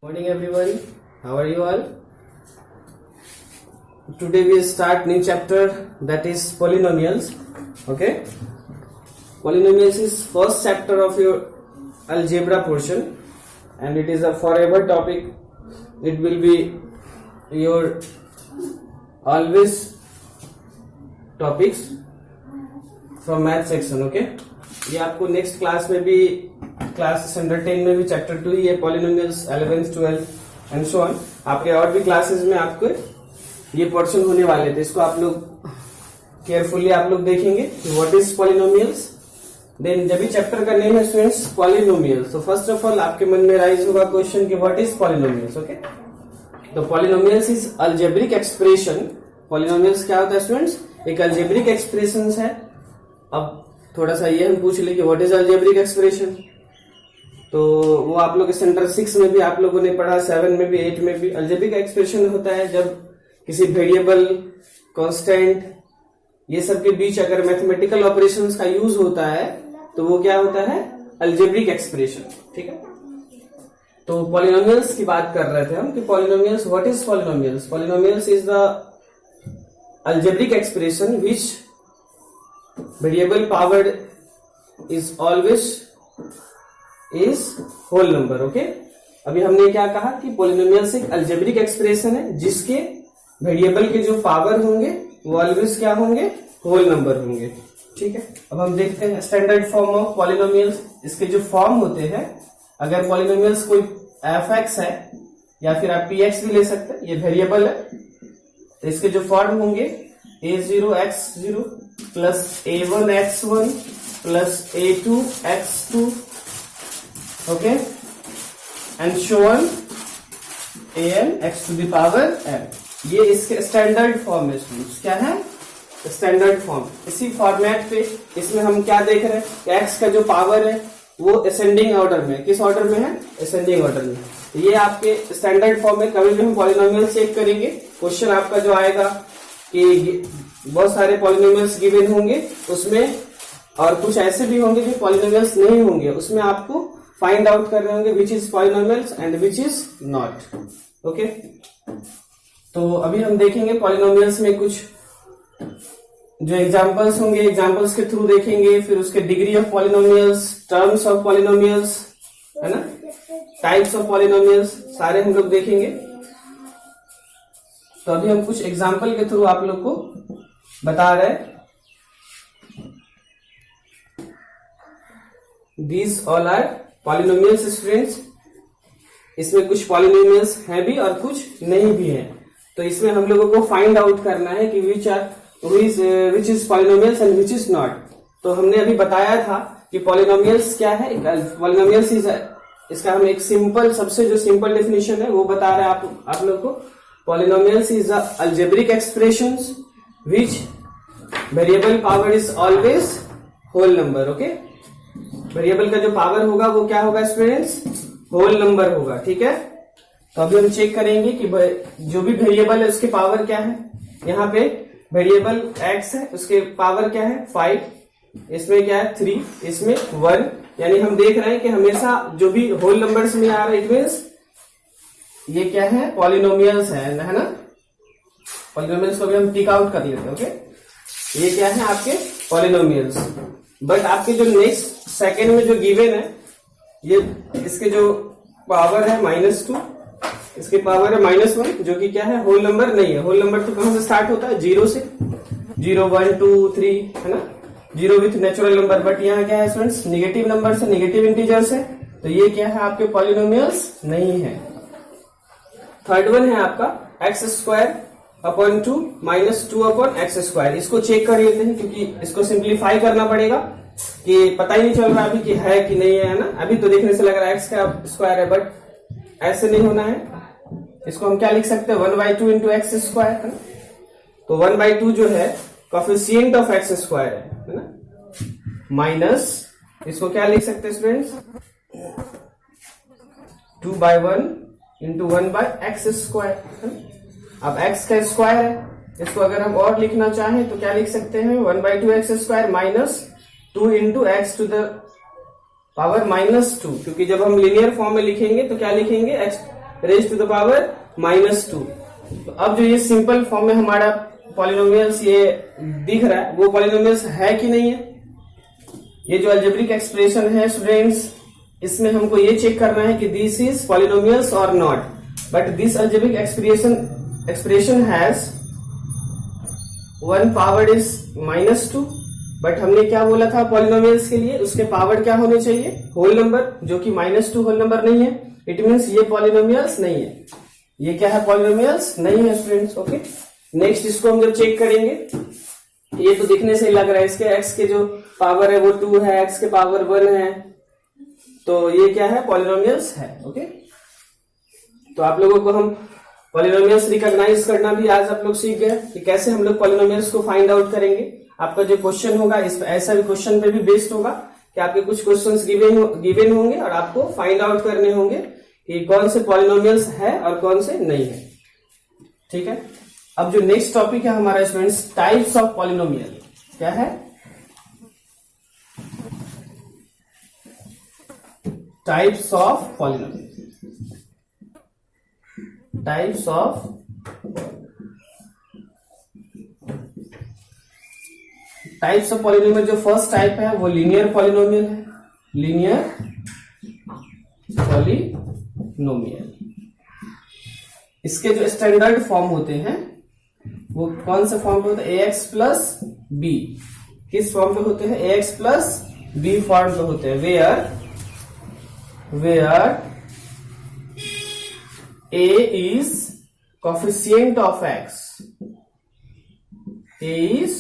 Morning everyone, how are you all? Today we start new chapter, that is polynomials. Okay, polynomials is first chapter of your algebra portion and it is a forever topic. It will be your always topics from math section. Okay, ये आपको next class में भी class standard 10 में भी chapter 2 ही है, polynomials 11th 12th and so on. आपके और भी क्लासेस में आपको ये पोर्शन होने वाले थे, इसको आप लोग केयरफुली आप लोग देखेंगे कि व्हाट इज पॉलिनोमियल्स. देन जब भी चैप्टर का नेम है स्टूडेंट्स पॉलिनोमियल्स, तो फर्स्ट ऑफ ऑल आपके मन में राइज होगा क्वेश्चन कि व्हाट इज पॉलिनोमियल्स. ओके, तो polynomials is algebraic expression. Polynomials क्या होता है स्टूडेंट्स? एक अलजेब्रिक एक्सप्रेशन है. अब थोड़ा सा ये हम पूछ ले कि व्हाट इज अलजेब्रिक एक्सप्रेशन, तो वो आप लोग स्टैंडर्ड 6 में भी आप लोगों ने पढ़ा, 7 में भी 8 में भी. अलजेब्रिक एक्सप्रेशन होता है जब किसी वेरिएबल, कांस्टेंट, ये सब के बीच अगर मैथमेटिकल ऑपरेशंस का यूज होता है तो वो क्या होता है? Algebraic expression. ठीक है, तो पॉलिनोमियल्स की बात कर रहे थे हम कि polynomials, what is polynomials? Polynomials is the algebraic expression which variable powered is always is whole number. Okay, अभी हमने क्या कहा कि पॉलिनोमियल्स एक अलजेब्रिक एक्सप्रेशन है जिसके वेरिएबल के जो पावर होंगे वो ऑलवेज क्या होंगे? होल नंबर होंगे. ठीक है, अब हम देखते हैं स्टैंडर्ड फॉर्म ऑफ पॉलिनोमियल्स. इसके जो फॉर्म होते हैं, अगर पॉलिनोमियल्स कोई fx है या फिर आप px भी ले सकते हैं, ये वेरिएबल है, तो इसके जो फॉर्म होंगे a0 x0 plus a1 x1 plus a2 x2, okay, and so on an x to the power n. ये इसके स्टैंडर्ड फॉर्म है स्टूडेंट्स. क्या है? Standard form. इसी फॉर्मेट पे इसमें हम क्या देख रहे हैं? x का जो पावर है वो असेंडिंग ऑर्डर में. किस ऑर्डर में है? असेंडिंग ऑर्डर में. ये आपके स्टैंडर्ड फॉर्म में. कभी भी हम पॉलिनोमियल चेक करेंगे, क्वेश्चन आपका जो आएगा कि बहुत सारे पॉलिनोमियल्स गिवन होंगे उसमें, और कुछ ऐसे भी होंगे जो पॉलिनोमियल्स नहीं होंगे, उसमें आपको फाइंड आउट कर रहे होंगे which is polynomials and which is not. Okay, तो अभी हम देखेंगे पॉलिनोमियल्स में कुछ जो एग्जांपल्स होंगे, एग्जांपल्स के थ्रू देखेंगे, फिर उसके degree of polynomials, terms of polynomials, है ना, टाइप्स ऑफ पॉलिनोमियल्स, सारे हम लोग देखेंगे. तो अभी हम कुछ एग्जाम्पल के थ्रू आप लोग को बता रहे हैं. These all are polynomials students. इसमें कुछ पॉलिनोमियल्स हैं भी और कुछ नहीं भी हैं, तो इसमें हम लोगों को फाइंड आउट करना है कि which is polynomials and which is not. तो हमने अभी बताया था कि पॉलिनोमियल्स क्या है. पॉलिनोमियल्स इज, इसका हम एक सिंपल, सबसे जो सिंपल डेफिनेशन है वो बता रहे हैं आप लोग को. Polynomials is the algebraic expressions which variable power is always whole number. Okay, variable का जो पावर होगा वो क्या होगा स्टूडेंट्स? होल नंबर होगा. ठीक है, तो अभी हम चेक करेंगे कि जो भी वेरिएबल है उसके पावर क्या है. यहाँ पे वेरिएबल x है, उसके पावर क्या है? 5. इसमें क्या है? 3. इसमें 1. यानी हम देख रहे हैं कि हमेशा जो भी होल नंबर्स में आ रहा है इट मीन्स ये क्या है? पॉलिनोमियल्स है ना. पॉलिनोमियल्स को भी हम टिक आउट कर लेते हैं. ओके, ये क्या है? आपके पॉलिनोमियल्स. बट आपके जो नेक्स्ट सेकेंड में जो गिवन है, ये इसके जो पावर है -2, इसके पावर है -1, जो कि क्या है? होल नंबर नहीं है. होल नंबर तो कहां से स्टार्ट होता है? 0 से. 0 1 2 3, है ना. 0 विथ नेचुरल नंबर. बट यहाँ क्या है स्टूडेंट्स? निगेटिव नंबर से, निगेटिव इंटीजर्स है, तो ये क्या है? आपके पॉलिनोमियल्स नहीं है. थर्ड वन है आपका x² अपॉन 2 -2 अपॉन x². इसको चेक कर लेते हैं क्योंकि इसको सिंप्लीफाई करना पड़ेगा, कि पता ही नहीं चल रहा अभी कि है कि नहीं है ना. अभी तो देखने से लग रहा है x का स्क्वायर है, बट ऐसे नहीं होना है. इसको हम क्या लिख सकते हैं? 1/2 इंटू x², है ना. तो 1/2 जो है कोफिशिएंट ऑफ x² है ना, माइनस इसको क्या लिख सकते हैं स्टूडेंट्स? 2/1 into 1/x². अब x का स्क्वायर है, इसको अगर हम और लिखना चाहें तो क्या लिख सकते हैं? 1/2x² minus 2 into x to the power -2, क्योंकि जब हम लीनियर फॉर्म में लिखेंगे तो क्या लिखेंगे, x raise to the power -2। तो अब जो ये सिंपल फॉर्म में हमारा पॉलिनोमियल्स ये दिख रहा है वो पॉलिनोमियल्स है कि नहीं है। ये जो अलजेब्रिक एक्सप्रेशन है स्टूडेंट्स, इसमें हमको ये चेक करना है कि दिस इज पॉलिनोमियल्स और not. But this algebraic expression has one power is -2। But हमने क्या बोला था पॉलिनोमियल्स के लिए, उसके पावर क्या होने चाहिए, होल नंबर, जो कि -2 होल नंबर नहीं है। इट मीन्स ये पॉलिनोमियल्स नहीं है। ये क्या है, पॉलिनोमियल्स नहीं है स्टूडेंट्स। ओके, नेक्स्ट इसको हम जब चेक करेंगे, ये तो दिखने से लग रहा है इसके x के जो पावर है वो 2 है, x के पावर 1 है, तो ये क्या है, पॉलिनोमियल्स है। ओके, तो आप लोगों को हम पॉलिनोमियल्स रिकॉग्नाइज करना भी आज आप लोग सीख गए कि कैसे हम लोग पॉलिनोमियल्स को फाइंड आउट करेंगे। आपका जो क्वेश्चन होगा इस ऐसा भी क्वेश्चन पे भी बेस्ड होगा कि आपके कुछ क्वेश्चंस गिवन होंगे और आपको फाइंड आउट करने होंगे कि कौन से पॉलिनोमियल्स है और कौन से नहीं है। ठीक है, अब जो नेक्स्ट टॉपिक है हमारा स्टूडेंट्स, टाइप्स ऑफ पॉलिनोमियल। क्या है, types of polynomial. Types of polynomial, जो फर्स्ट टाइप है वो लीनियर पॉलिनोमियल है। लीनियर पॉलिनोमियल, इसके जो स्टैंडर्ड फॉर्म होते हैं वो कौन से फॉर्म पे होते हैं, ax प्लस बी। किस फॉर्म पे होते हैं, ax प्लस बी फॉर्म पे होते हैं। Where a is coefficient of x, a is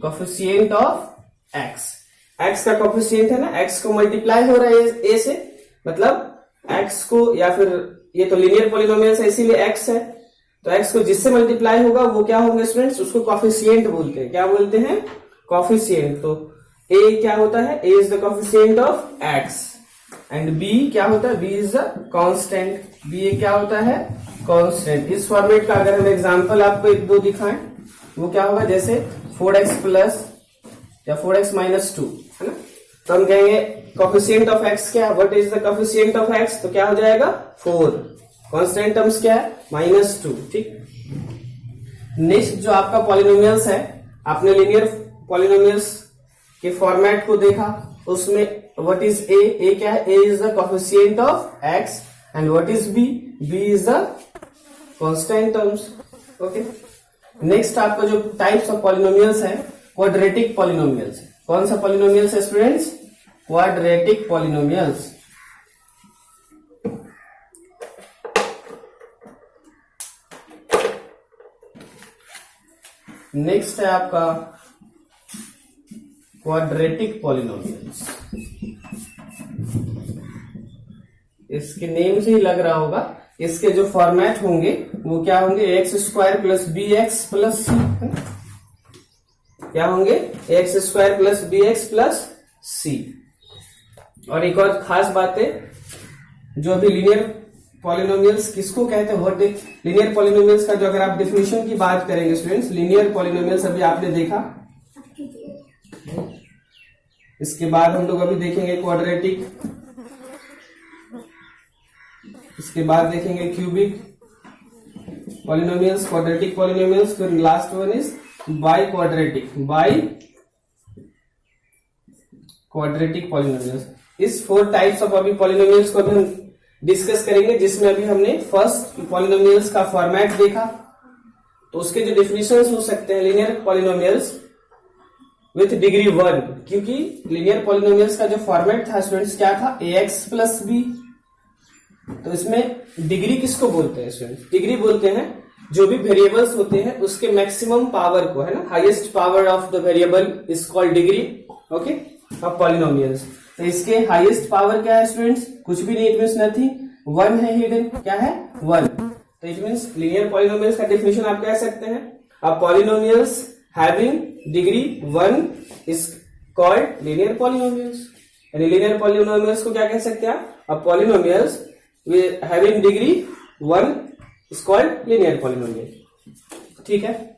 coefficient of x। x का कोफिशिएंट है ना, x को मल्टीप्लाई हो रहा है a से, मतलब x को, या फिर ये तो लीनियर पॉलिनोमियल है इसीलिए x है, तो x को जिससे मल्टीप्लाई होगा वो क्या होंगे स्टूडेंट्स, उसको कोफिशिएंट बोलते हैं। क्या बोलते हैं, कोफिशिएंट। तो a क्या होता है, a is the coefficient of x and b क्या होता है, b is the constant. b क्या होता है, कांस्टेंट। इस फॉर्मेट का अगर हम एग्जांपल आपको एक दो दिखाएं, वो क्या होगा, जैसे 4x प्लस या 4x माइनस 2 है ना, तो हम कहेंगे कोफिशिएंट ऑफ x क्या है, what is the coefficient of x, तो क्या हो जाएगा 4। कांस्टेंट टर्म्स क्या है, -2। ठीक, नेक्स्ट जो आपका पॉलिनोमियल्स है, आपने लीनियर पॉलिनोमियल्स के फॉर्मेट को देखा, उसमें व्हाट इज a क्या है, a is the coefficient of x and what is b is the constant terms. Okay, next आपका जो टाइप्स ऑफ पॉलिनोमियल्स है, क्वाड्रेटिक पॉलिनोमियल्स। कौन सा पॉलिनोमियल्स है स्टूडेंट्स, क्वाड्रेटिक पॉलिनोमियल्स। नेक्स्ट है आपका क्वाड्रेटिक पॉलिनोमियल्स। इसके नेम से ही लग रहा होगा, इसके जो फॉर्मेट होंगे वो क्या होंगे, x² plus b x plus c. क्या होंगे, x² plus b x plus c. और एक और खास बात है, जो अभी लीनियर पॉलिनोमियल्स किसको कहते हैं, व्हाट लीनियर पॉलिनोमियल्स का जो अगर आप डेफिनेशन की बात करेंगे स्टूडेंट्स, लीनियर पॉलिनोमियल्स अभी आपने देखा, इसके बाद हम लोग अभी देखेंगे क्वाड्रेटिक, इसके बाद देखेंगे क्यूबिक पॉलिनोमियल्स, क्वाड्रेटिक पॉलिनोमियल्स, फिर last one is by quadratic polynomials. इस 4 टाइप्स ऑफ अभी पॉलिनोमियल्स को अभी हम डिस्कस करेंगे, जिसमें अभी हमने फर्स्ट पॉलिनोमियल्स का फॉर्मेट देखा, तो उसके जो डेफिनेशंस हो सकते हैं लीनियर पॉलिनोमियल्स विथ डिग्री 1, क्योंकि लीनियर पॉलिनोमियल्स का जो फॉर्मेट था स्टूडेंट्स क्या था, ax प्लस बी। तो इसमें डिग्री किसको बोलते हैं स्टूडेंट्स, डिग्री बोलते हैं जो भी वेरिएबल्स होते हैं उसके मैक्सिमम पावर को, है ना, highest power of the variable is called degree. Okay, of polynomials. तो इसके हाईएस्ट पावर क्या है स्टूडेंट्स, कुछ भी नहीं, इट मीन्स नथिंग, 1 है हिडन। क्या है, 1। तो इट मीन्स लीनियर पॉलिनोमियल्स का डेफिनेशन आप कह सकते हैं, अब polynomials having degree 1 is called linear polynomials. यानी लीनियर पॉलिनोमियल्स को क्या कह सकते हैं आप, अब polynomials having degree 1 is called linear polynomial. ठीक है,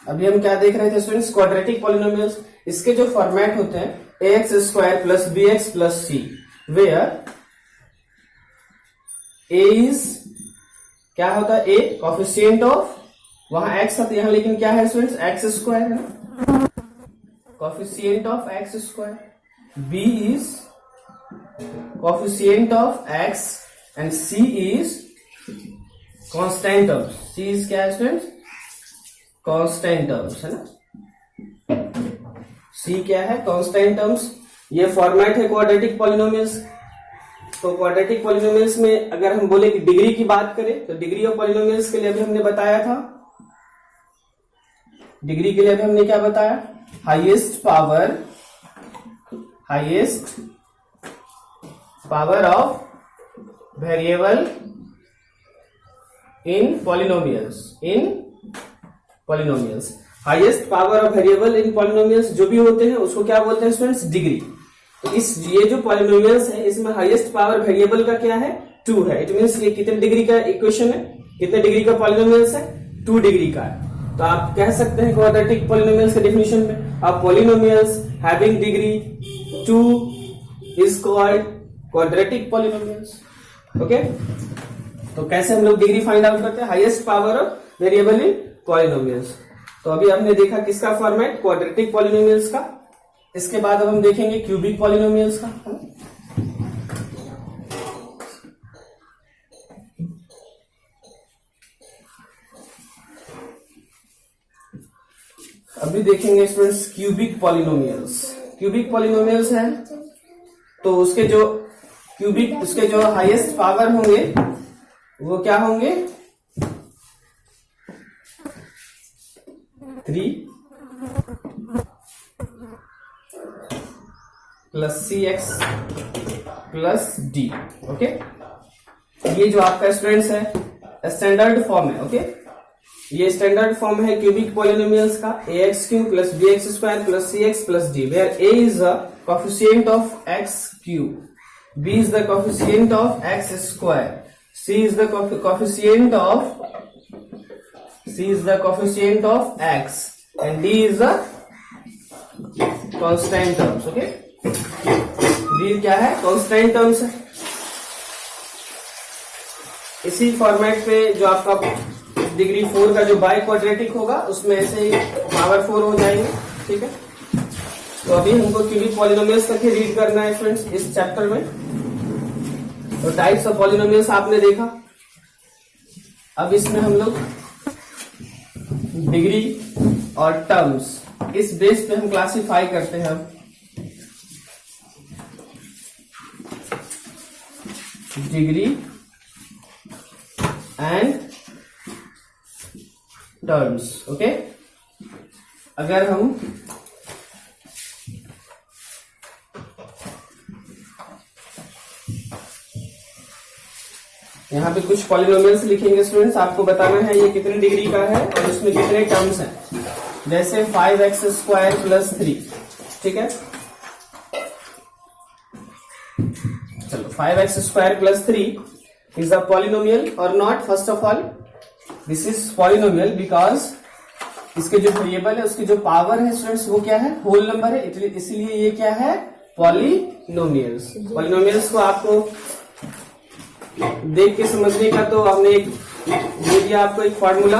अभी हम क्या देख रहे थे स्टूडेंट्स, क्वाड्रेटिक पॉलिनोमियल्स। इसके जो फॉर्मेट होते हैं ax² plus b x plus c, where a is क्या होता है, ए कोफिशिएंट ऑफ, वहां एक्स था तो यहां लेकिन क्या है स्टूडेंट्स, एक्स स्क्वायर है ना, coefficient of x square. B is coefficient of x and c is constant terms. C is क्या है स्टूडेंट्स, कांस्टेंट टर्म्स है ना. सी क्या है, कांस्टेंट टर्म्स. ये फॉर्मेट है क्वाड्रेटिक पॉलिनोमियल्स. तो क्वाड्रेटिक पॉलिनोमियल्स में अगर हम बोले कि डिग्री की बात करें तो डिग्री ऑफ पॉलिनोमियल्स के लिए अभी हमने बताया था, डिग्री के लिए अभी हमने क्या बताया, highest power of variable in polynomials. Highest power of variable in polynomials जो भी होते हैं उसको क्या बोलते हैं स्टूडेंट्स, डिग्री. तो ये जो पॉलिनोमियल्स है इसमें हाईएस्ट पावर वेरिएबल का क्या है, 2 है. इट मींस ये कितने डिग्री का इक्वेशन है, कितने डिग्री का पॉलिनोमियल्स है, 2 डिग्री का है. तो आप कह सकते हैं क्वाड्रेटिक पॉलिनोमियल्स के डेफिनेशन में, आप polynomials having degree 2 is called quadratic polynomials. Okay, तो कैसे हम लोग डिग्री फाइंड आउट करते हैं, highest power of variable in polynomials. तो अभी हमने देखा किसका फॉर्मेट, क्वाड्रेटिक पॉलिनोमियल्स का. इसके बाद अब हम देखेंगे क्यूबिक पॉलिनोमियल्स का. अभी देखेंगे students cubic polynomials. Cubic polynomials है तो उसके जो हाईएस्ट पावर होंगे वो क्या होंगे, 3 plus c x plus d. Okay, ये जो आपका स्टूडेंट्स है स्टैंडर्ड फॉर्म है. ओके, ये स्टैंडर्ड फॉर्म है क्यूबिक पॉलिनोमियल्स का, a x cube plus b x square plus c x plus d, where a is the coefficient of x cube, b is the coefficient of x square, c is the coefficient of x and d is the constant terms. Okay, d क्या है, constant terms है. इसी format पे जो आपका degree 4 का जो by quadratic होगा उसमें ऐसे ही पावर 4 हो जाएंगे. ठीक है, तो अभी हमको क्यूबिक पॉलिनोमियल्स तक ही रीड करना है फ्रेंड्स इस चैप्टर में. तो टाइप्स ऑफ पॉलिनोमियल्स आपने देखा. अब इसमें हम लोग डिग्री और टर्म्स इस बेस पे हम क्लासिफाई करते हैं. अब डिग्री एंड टर्म्स. ओके, अगर हम यहाँ पे कुछ पॉलिनोमियल्स लिखेंगे स्टूडेंट्स, आपको बताना है ये कितने डिग्री का है और इसमें कितने टर्म्स हैं. जैसे 5x स्क्वायर प्लस 3. ठीक है, चलो 5x square plus 3 is a polynomial और not. First of all this is polynomial because इसके जो वेरिएबल है उसकी जो पावर है स्टूडेंट्स वो क्या है, होल नंबर है, इसलिए ये क्या है, पॉलिनोमियल्स. पॉलिनोमियल्स को आपको देख के समझने का तो हमने एक दे दिया आपको एक फॉर्मूला.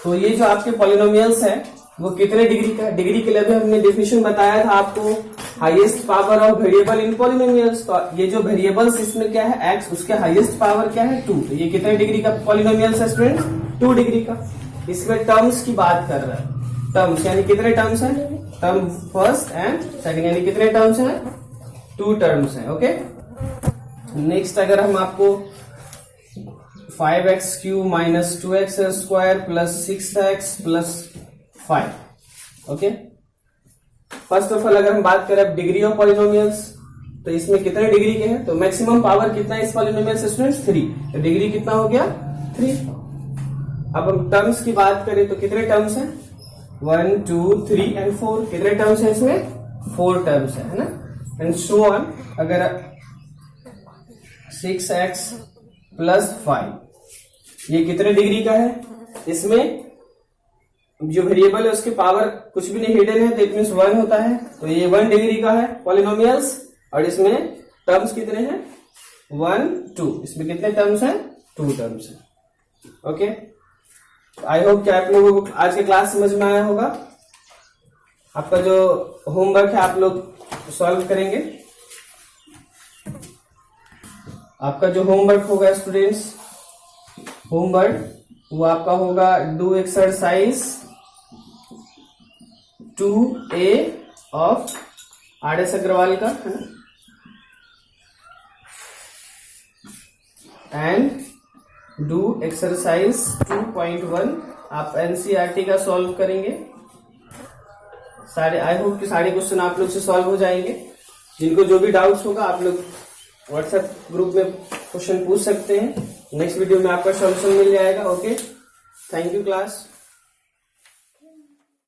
तो ये जो आपके पॉलिनोमियल्स है वो कितने डिग्री का, डिग्री के लिए भी हमने डेफिनेशन बताया था आपको, highest power of variable in polynomials. तो ये जो वेरिएबल्स इसमें क्या है, एक्स, उसके हाईएस्ट पावर क्या है, 2. तो ये कितने डिग्री का पॉलिनोमियल्स है स्टूडेंट्स, 2 डिग्री का. इसमें टर्म्स की बात कर रहा है, टर्म्स यानी कितने टर्म्स हैं, टर्म फर्स्ट एंड सेकंड यानी कितने टर्म्स हैं, 2 टर्म्स हैं. ओके, नेक्स्ट अगर हम आपको 5x cube minus 2x square plus 6x plus 5. Okay, first of all अगर हम बात करें डिग्री ऑफ पॉलिनोमियल्स तो इसमें कितने डिग्री के हैं, तो मैक्सिमम पावर कितना है इस पॉलिनोमियल से स्टूडेंट्स, 3. तो डिग्री कितना हो गया, 3. अब हम टर्म्स की बात करें तो कितने टर्म्स हैं, 1 2 3 एंड 4. कितने टर्म्स हैं इसमें, 4 टर्म्स है ना. And so on. अगर 6x प्लस 5 ये कितने डिग्री का है, इसमें जो वेरिएबल है उसके पावर कुछ भी नहीं हिडन है तो इट मींस 1 होता है. तो ये 1 डिग्री का है पॉलिनोमियल्स और इसमें टर्म्स कितने हैं, 1 2, इसमें कितने टर्म्स हैं? 2 टर्म्स हैं। ओके, आई होप कि आप लोगों को आज के क्लास समझ में आया होगा। आपका जो होमवर्क है आप लोग सॉल्व करेंगे। आपका जो होमवर्क होगा स्टूडेंट्स, होमवर्क वो आपका होगा do exercise 2A of RS Agarwal का, है ना, एंड डू एक्सरसाइज 2.1 आप NCERT का सॉल्व करेंगे। सारे आई होप कि सारे क्वेश्चन आप लोग से सॉल्व हो जाएंगे। जिनको जो भी डाउट्स होगा आप लोग व्हाट्सएप ग्रुप में क्वेश्चन पूछ सकते हैं। नेक्स्ट वीडियो में आपका सॉल्यूशन मिल जाएगा। Okay, thank you class.